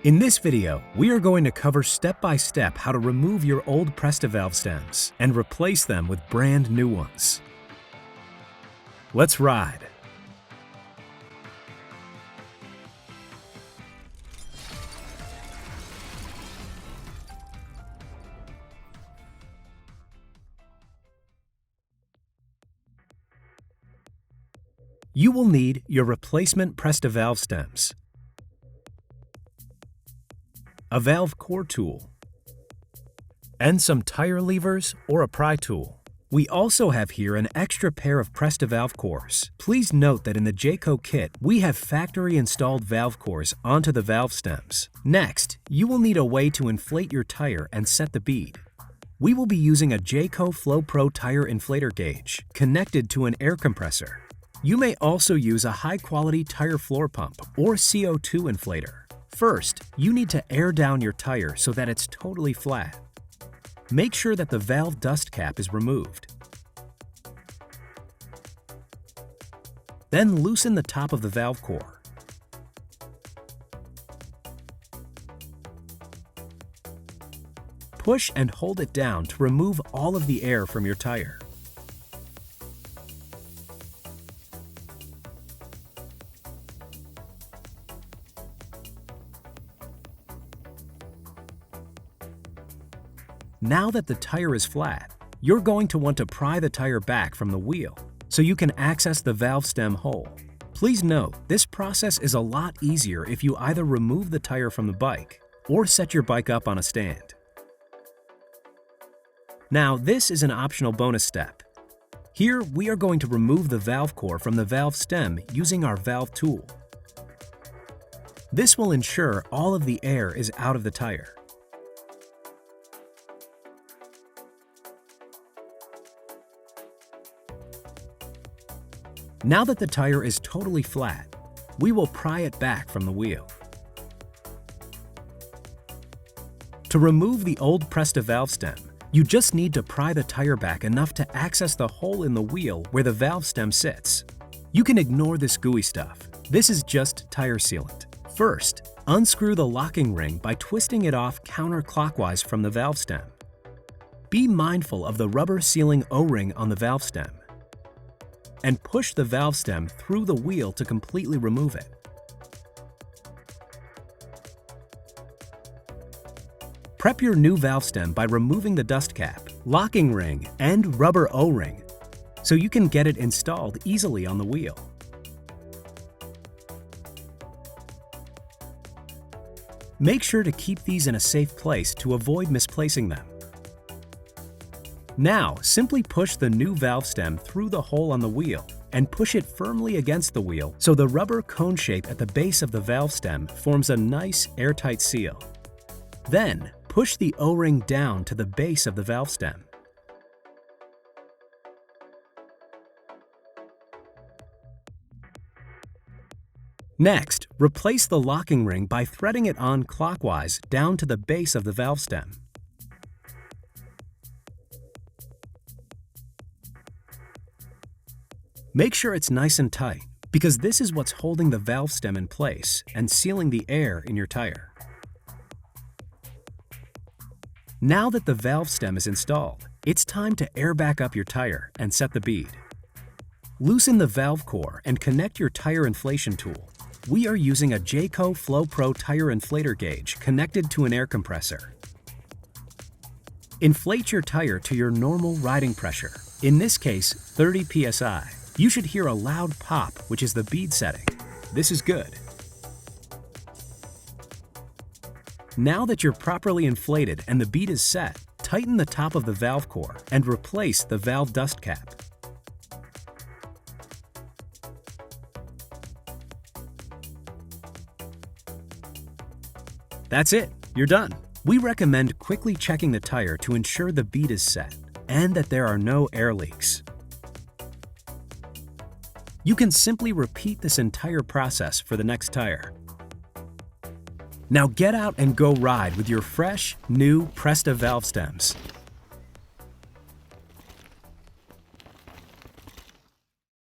In this video, we are going to cover step-by-step how to remove your old Presta valve stems and replace them with brand new ones. Let's ride! You will need your replacement Presta valve stems, a valve core tool, and some tire levers or a pry tool. We also have here an extra pair of Presta valve cores. Please note that in the JACO kit, we have factory-installed valve cores onto the valve stems. Next, you will need a way to inflate your tire and set the bead. We will be using a JACO Flow Pro tire inflator gauge connected to an air compressor. You may also use a high-quality tire floor pump or CO2 inflator. First, you need to air down your tire so that it's totally flat. Make sure that the valve dust cap is removed. Then loosen the top of the valve core. Push and hold it down to remove all of the air from your tire. Now that the tire is flat, you're going to want to pry the tire back from the wheel so you can access the valve stem hole. Please note, this process is a lot easier if you either remove the tire from the bike or set your bike up on a stand. Now, this is an optional bonus step. Here, we are going to remove the valve core from the valve stem using our valve tool. This will ensure all of the air is out of the tire. Now that the tire is totally flat, we will pry it back from the wheel. To remove the old Presta valve stem, you just need to pry the tire back enough to access the hole in the wheel where the valve stem sits. You can ignore this gooey stuff. This is just tire sealant. First, unscrew the locking ring by twisting it off counterclockwise from the valve stem. Be mindful of the rubber sealing O-ring on the valve stem, and push the valve stem through the wheel to completely remove it. Prep your new valve stem by removing the dust cap, locking ring, and rubber O-ring so you can get it installed easily on the wheel. Make sure to keep these in a safe place to avoid misplacing them. Now, simply push the new valve stem through the hole on the wheel and push it firmly against the wheel so the rubber cone shape at the base of the valve stem forms a nice airtight seal. Then, push the O-ring down to the base of the valve stem. Next, replace the locking ring by threading it on clockwise down to the base of the valve stem. Make sure it's nice and tight, because this is what's holding the valve stem in place and sealing the air in your tire. Now that the valve stem is installed, it's time to air back up your tire and set the bead. Loosen the valve core and connect your tire inflation tool. We are using a JACO Flow Pro tire inflator gauge connected to an air compressor. Inflate your tire to your normal riding pressure, in this case 30 psi. You should hear a loud pop, which is the bead setting. This is good. Now that you're properly inflated and the bead is set, tighten the top of the valve core and replace the valve dust cap. That's it, you're done. We recommend quickly checking the tire to ensure the bead is set and that there are no air leaks. You can simply repeat this entire process for the next tire. Now get out and go ride with your fresh, new Presta valve stems.